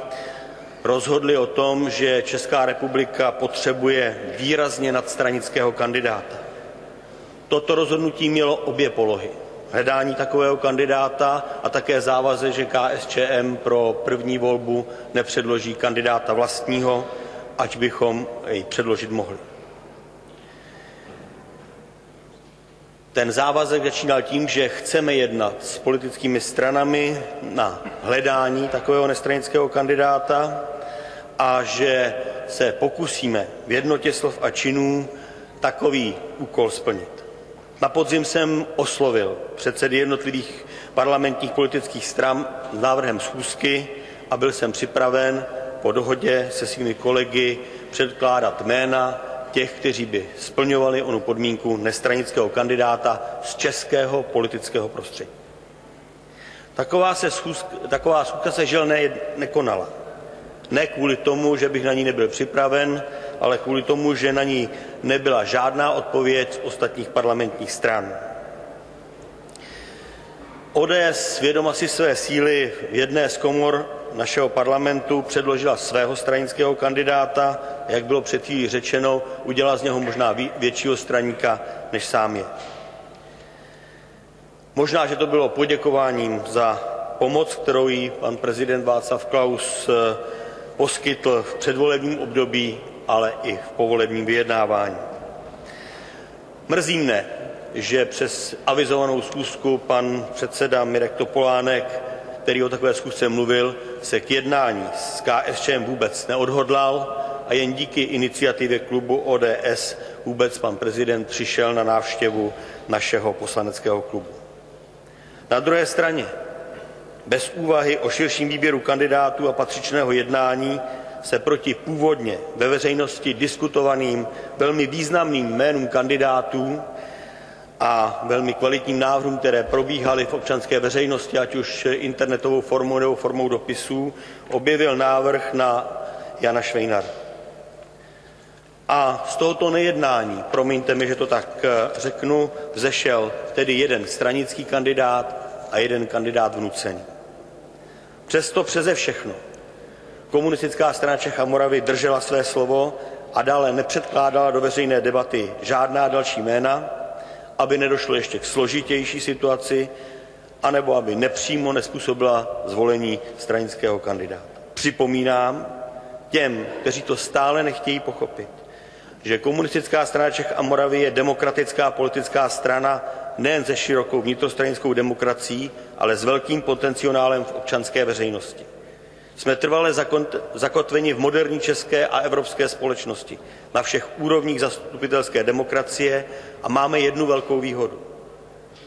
rozhodli o tom, že Česká republika potřebuje výrazně nadstranického kandidáta. Toto rozhodnutí mělo obě polohy. Hledání takového kandidáta a také závazek, že KSČM pro první volbu nepředloží kandidáta vlastního, ať bychom jej předložit mohli. Ten závazek začínal tím, že chceme jednat s politickými stranami na hledání takového nestranického kandidáta a že se pokusíme v jednotě slov a činů takový úkol splnit. Na podzim jsem oslovil předsedy jednotlivých parlamentních politických stran s návrhem schůzky a byl jsem připraven po dohodě se svými kolegy předkládat jména těch, kteří by splňovali onu podmínku nestranického kandidáta z českého politického prostředí. Taková schůzka se žel nekonala. Ne kvůli tomu, že bych na ní nebyl připraven, ale kvůli tomu, že na ní nebyla žádná odpověď z ostatních parlamentních stran. ODS, vědoma si své síly v jedné z komor našeho parlamentu, předložila svého stranického kandidáta, jak bylo před chvílí řečeno, udělala z něho možná většího straníka, než sám je. Možná, že to bylo poděkováním za pomoc, kterou jí pan prezident Václav Klaus poskytl v předvolebním období, ale i v povolebním vyjednávání. Mrzí mne, že přes avizovanou schůzku pan předseda Mirek Topolánek, který o takové schůzce mluvil, se k jednání s KSČM vůbec neodhodlal a jen díky iniciativě klubu ODS vůbec pan prezident přišel na návštěvu našeho poslaneckého klubu. Na druhé straně, bez úvahy o širším výběru kandidátů a patřičného jednání se proti původně ve veřejnosti diskutovaným velmi významným jménům kandidátů a velmi kvalitním návrhům, které probíhaly v občanské veřejnosti, ať už internetovou formou nebo formou dopisů, objevil návrh na Jana Švejnara. A z tohoto nejednání, promiňte mi, že to tak řeknu, vzešel tedy jeden stranický kandidát a jeden kandidát vnucený. Přesto přeze všechno Komunistická strana Čech a Moravy držela své slovo a dále nepředkládala do veřejné debaty žádná další jména, aby nedošlo ještě k složitější situaci, anebo aby nepřímo nezpůsobila zvolení stranického kandidáta. Připomínám těm, kteří to stále nechtějí pochopit, že Komunistická strana Čech a Moravy je demokratická politická strana nejen se širokou vnitrostranickou demokracií, ale s velkým potenciálem v občanské veřejnosti. Jsme trvale zakotveni v moderní české a evropské společnosti na všech úrovních zastupitelské demokracie a máme jednu velkou výhodu.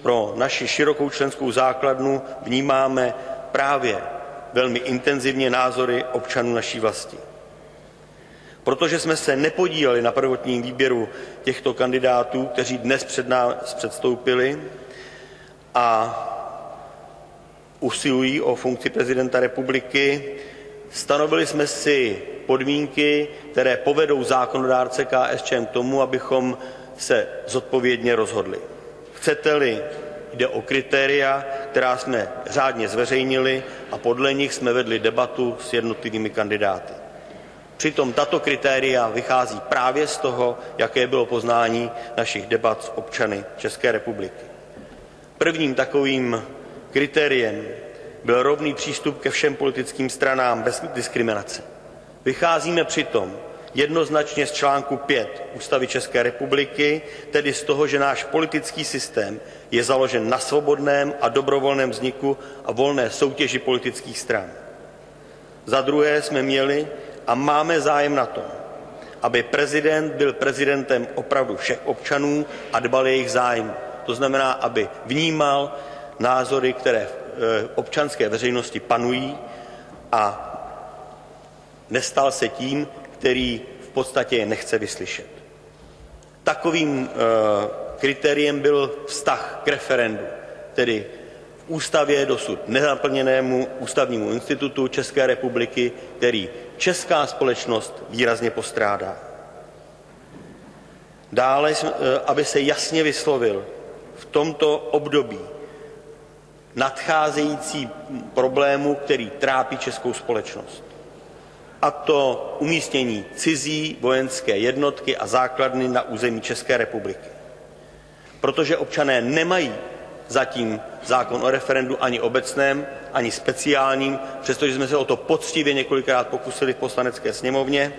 Pro naši širokou členskou základnu vnímáme právě velmi intenzivně názory občanů naší vlasti. Protože jsme se nepodíleli na prvotním výběru těchto kandidátů, kteří dnes před nás předstoupili a usilují o funkci prezidenta republiky, stanovili jsme si podmínky, které povedou zákonodárce KSČM k tomu, abychom se zodpovědně rozhodli. Chcete-li, jde o kritéria, která jsme řádně zveřejnili a podle nich jsme vedli debatu s jednotlivými kandidáty. Přitom tato kritéria vychází právě z toho, jaké bylo poznání našich debat s občany České republiky. Prvním takovým kritériem byl rovný přístup ke všem politickým stranám bez diskriminace. Vycházíme přitom jednoznačně z článku 5 Ústavy České republiky, tedy z toho, že náš politický systém je založen na svobodném a dobrovolném vzniku a volné soutěži politických stran. Za druhé jsme měli a máme zájem na tom, aby prezident byl prezidentem opravdu všech občanů a dbal jejich zájmu. To znamená, aby vnímal názory, které v občanské veřejnosti panují a nestal se tím, který v podstatě je nechce vyslyšet. Takovým kritériem byl vztah k referendu, tedy v ústavě dosud nenaplněnému ústavnímu institutu České republiky, který česká společnost výrazně postrádá. Dále, aby se jasně vyslovil v tomto období nadcházející problému, který trápí českou společnost. A to umístění cizí vojenské jednotky a základny na území České republiky. Protože občané nemají zatím zákon o referendu ani obecném, ani speciálním, přestože jsme se o to poctivě několikrát pokusili v Poslanecké sněmovně,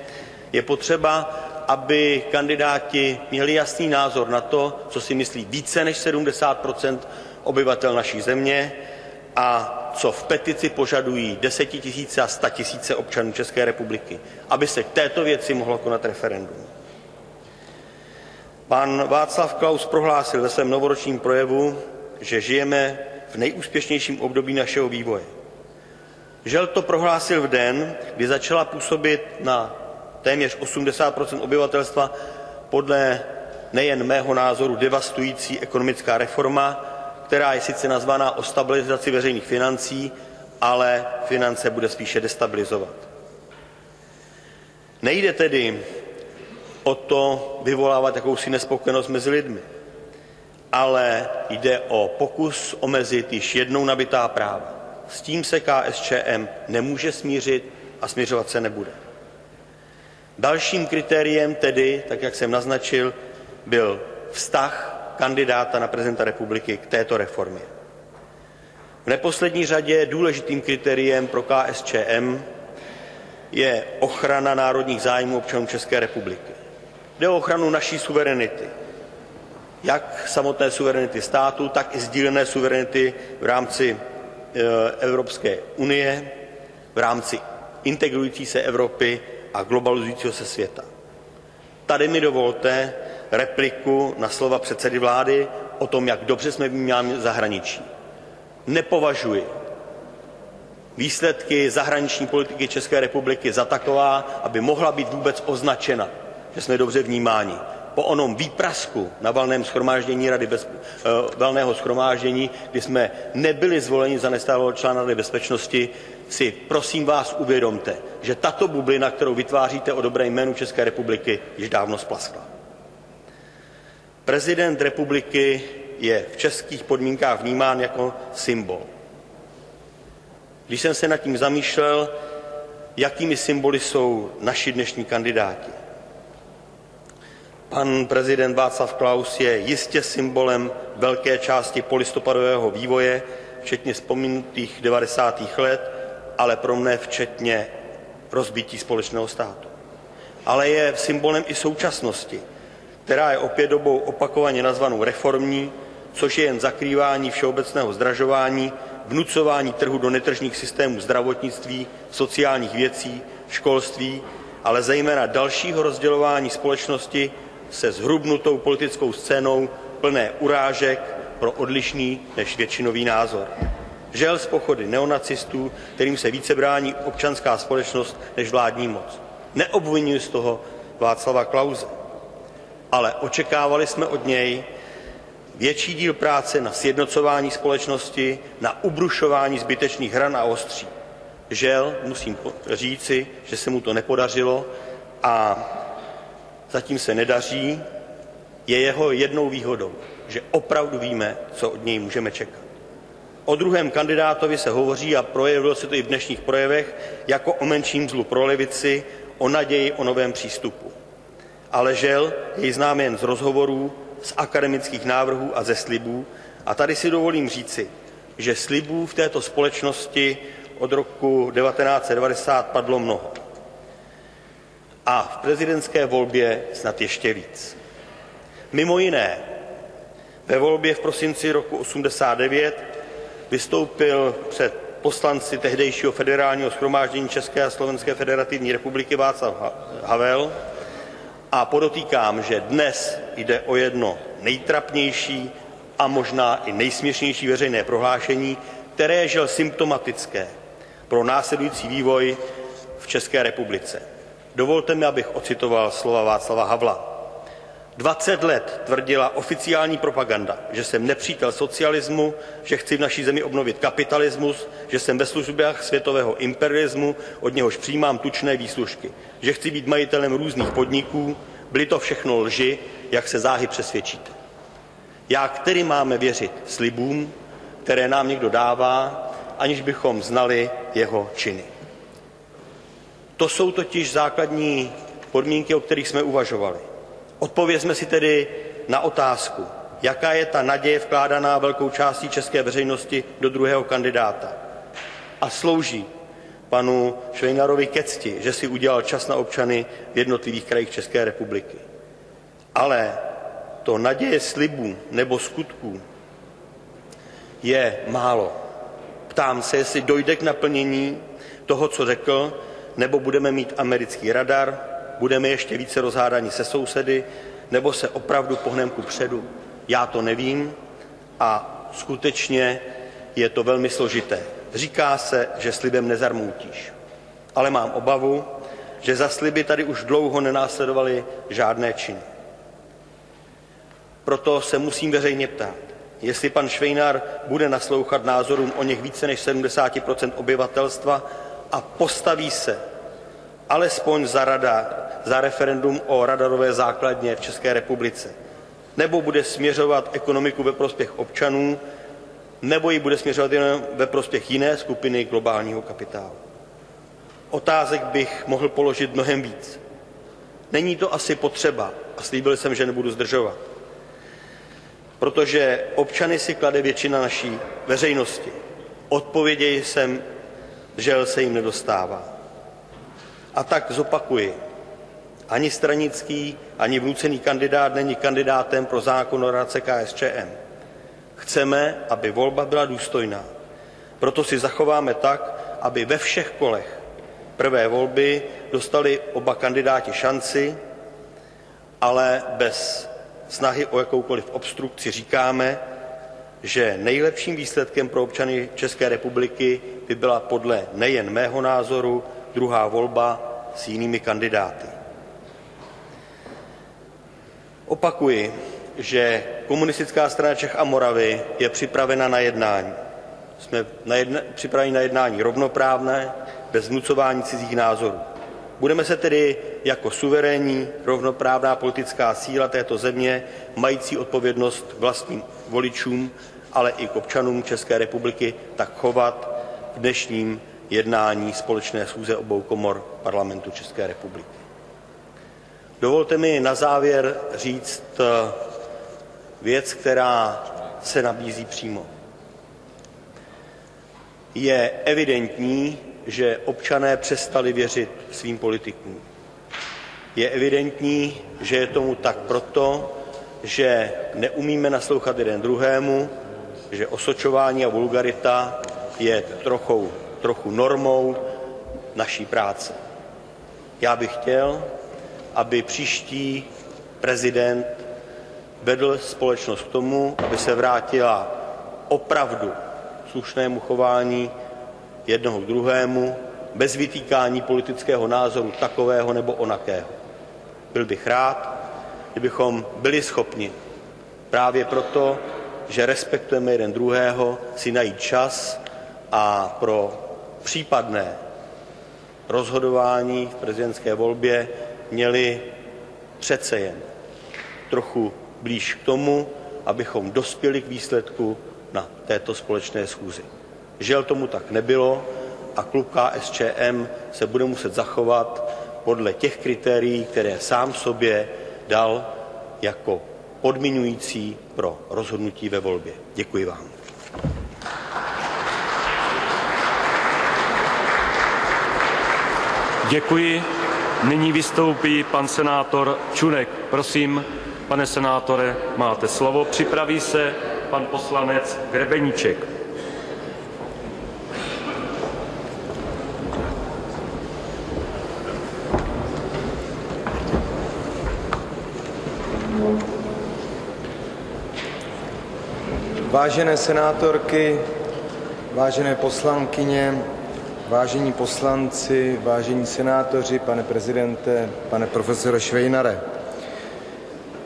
je potřeba, aby kandidáti měli jasný názor na to, co si myslí více než 70% obyvatel naší země a co v petici požadují desetitisíce a statisíce občanů České republiky, aby se k této věci mohlo konat referendum. Pan Václav Klaus prohlásil ve svém novoročním projevu, že žijeme v nejúspěšnějším období našeho vývoje. Žel to prohlásil v den, kdy začala působit na téměř 80% obyvatelstva podle nejen mého názoru devastující ekonomická reforma, která je sice nazvaná o stabilizaci veřejných financí, ale finance bude spíše destabilizovat. Nejde tedy o to vyvolávat jakousi nespokojenost mezi lidmi, ale jde o pokus omezit již jednou nabytá práva. S tím se KSČM nemůže smířit a směřovat se nebude. Dalším kritériem tedy, tak jak jsem naznačil, byl vztah kandidáta na prezidenta republiky k této reformě. V neposlední řadě důležitým kritériem pro KSČM je ochrana národních zájmů občanů České republiky. Jde o ochranu naší suverenity, jak samotné suverenity státu, tak i sdílené suverenity v rámci Evropské unie, v rámci integrující se Evropy a globalizujícího se světa. Tady mi dovolte repliku na slova předsedy vlády o tom, jak dobře jsme vnímáni zahraničí. Nepovažuji výsledky zahraniční politiky České republiky za taková, aby mohla být vůbec označena, že jsme dobře vnímáni. Po onom výprasku na valném shromáždění valného shromáždění, kdy jsme nebyli zvoleni za nestálého člena Rady bezpečnosti, si prosím vás uvědomte, že tato bublina, kterou vytváříte o dobrém jménu České republiky, již dávno splaskla. Prezident republiky je v českých podmínkách vnímán jako symbol. Když jsem se nad tím zamýšlel, jakými symboly jsou naši dnešní kandidáti. Pan prezident Václav Klaus je jistě symbolem velké části polistopadového vývoje, včetně vzpomenutých 90. let, ale pro mne včetně rozbití společného státu. Ale je symbolem i současnosti, která je opět dobou opakovaně nazvanou reformní, což je jen zakrývání všeobecného zdražování, vnucování trhu do netržních systémů zdravotnictví, sociálních věcí, školství, ale zejména dalšího rozdělování společnosti se zhrubnutou politickou scénou plné urážek pro odlišný než většinový názor. Žel z pochody neonacistů, kterým se více brání občanská společnost než vládní moc. Neobvinuji z toho Václava Klause, ale očekávali jsme od něj větší díl práce na sjednocování společnosti, na ubrušování zbytečných hran a ostří. Žel, musím říci, že se mu to nepodařilo a zatím se nedaří, je jeho jednou výhodou, že opravdu víme, co od něj můžeme čekat. O druhém kandidátovi se hovoří, a projevilo se to i v dnešních projevech, jako o menším zlu pro levici, o naději o novém přístupu. Ale žel jej znám jen z rozhovorů, z akademických návrhů a ze slibů. A tady si dovolím říci, že slibů v této společnosti od roku 1990 padlo mnoho. A v prezidentské volbě snad ještě víc. Mimo jiné, ve volbě v prosinci roku 1989 vystoupil před poslanci tehdejšího federálního shromáždění České a Slovenské federativní republiky Václav Havel a podotýkám, že dnes jde o jedno nejtrapnější a možná i nejsměšnější veřejné prohlášení, které je žel symptomatické pro následující vývoj v České republice. Dovolte mi, abych ocitoval slova Václava Havla. 20 let tvrdila oficiální propaganda, že jsem nepřítel socialismu, že chci v naší zemi obnovit kapitalismus, že jsem ve službách světového imperialismu, od něhož přijímám tučné výslužky, že chci být majitelem různých podniků. Byly to všechno lži, jak se záhy přesvědčíte. Jak tedy máme věřit slibům, které nám někdo dává, aniž bychom znali jeho činy? To jsou totiž základní podmínky, o kterých jsme uvažovali. Odpovězme si tedy na otázku, jaká je ta naděje vkládaná velkou částí české veřejnosti do druhého kandidáta. A slouží panu Švejnarovi ke cti, že si udělal čas na občany v jednotlivých krajích České republiky. Ale to naděje slibů nebo skutků je málo. Ptám se, jestli dojde k naplnění toho, co řekl, nebo budeme mít americký radar, budeme ještě více rozhádaní se sousedy, nebo se opravdu pohneme kupředu. Já to nevím a skutečně je to velmi složité. Říká se, že slibem nezarmoutíš. Ale mám obavu, že za sliby tady už dlouho nenásledovaly žádné činy. Proto se musím veřejně ptát, jestli pan Švejnar bude naslouchat názorům o něch více než 70% obyvatelstva a postaví se alespoň za referendum o radarové základně v České republice. Nebo bude směřovat ekonomiku ve prospěch občanů, nebo ji bude směřovat jen ve prospěch jiné skupiny globálního kapitálu. Otázek bych mohl položit mnohem víc. Není to asi potřeba a slíbil jsem, že nebudu zdržovat. Protože občany si klade většina naší veřejnosti. Odpovědi jsem, žel se jim nedostává. A tak zopakuji. Ani stranický, ani vnucený kandidát není kandidátem pro zákon o radce KSČM. Chceme, aby volba byla důstojná. Proto si zachováme tak, aby ve všech kolech prvé volby dostali oba kandidáti šanci, ale bez snahy o jakoukoliv obstrukci říkáme, že nejlepším výsledkem pro občany České republiky by byla podle nejen mého názoru druhá volba s jinými kandidáty. Opakuji, že Komunistická strana Čech a Moravy je připravena na jednání. Jsme připraveni na jednání rovnoprávné, bez vnucování cizích názorů. Budeme se tedy jako suverénní, rovnoprávná politická síla této země, mající odpovědnost k vlastním voličům, ale i k občanům České republiky, tak chovat v dnešním jednání společné schůze obou komor Parlamentu České republiky. Dovolte mi na závěr říct věc, která se nabízí přímo. Je evidentní, že občané přestali věřit svým politikům. Je evidentní, že je tomu tak proto, že neumíme naslouchat jeden druhému, že osočování a vulgarita je trochu normou naší práce. Já bych chtěl, aby příští prezident vedl společnost k tomu, aby se vrátila opravdu slušnému chování jednoho k druhému, bez vytýkání politického názoru takového nebo onakého. Byl bych rád, kdybychom byli schopni právě proto, že respektujeme jeden druhého, si najít čas a pro případné rozhodování v prezidentské volbě měli přece jen trochu blíž k tomu, abychom dospěli k výsledku na této společné schůzi. Žel tomu tak nebylo a klub KSČM se bude muset zachovat podle těch kritérií, které sám sobě dal jako podmiňující pro rozhodnutí ve volbě. Děkuji vám. Děkuji. Nyní vystoupí pan senátor Čunek. Prosím, pane senátore, máte slovo. Připraví se pan poslanec Grebeníček. Vážené senátorky, vážené poslankyně, vážení poslanci, vážení senátoři, pane prezidente, pane profesore Švejnare.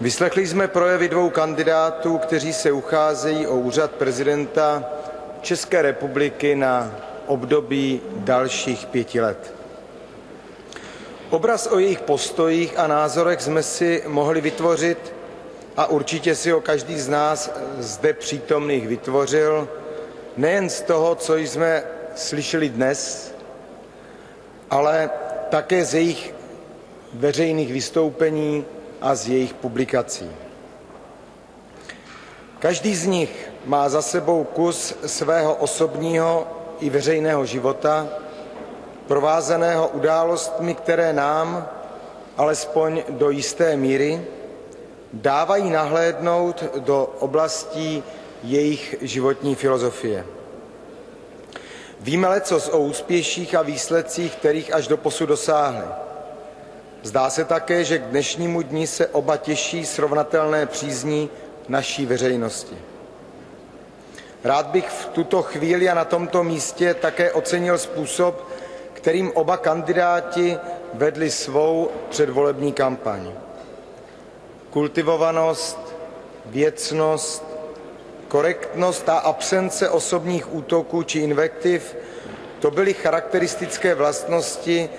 Vyslechli jsme projevy dvou kandidátů, kteří se ucházejí o úřad prezidenta České republiky na období dalších 5 let. Obraz o jejich postojích a názorech jsme si mohli vytvořit a určitě si ho každý z nás zde přítomných vytvořil, nejen z toho, co jsme slyšeli dnes, ale také z jejich veřejných vystoupení a z jejich publikací. Každý z nich má za sebou kus svého osobního i veřejného života, provázeného událostmi, které nám, alespoň do jisté míry, dávají nahlédnout do oblastí jejich životní filozofie. Víme lecos o úspěších a výsledcích, kterých až doposud dosáhli. Zdá se také, že k dnešnímu dni se oba těší srovnatelné přízni naší veřejnosti. Rád bych v tuto chvíli a na tomto místě také ocenil způsob, kterým oba kandidáti vedli svou předvolební kampaň. Kultivovanost, věcnost, korektnost a absence osobních útoků či invektiv, to byly charakteristické vlastnosti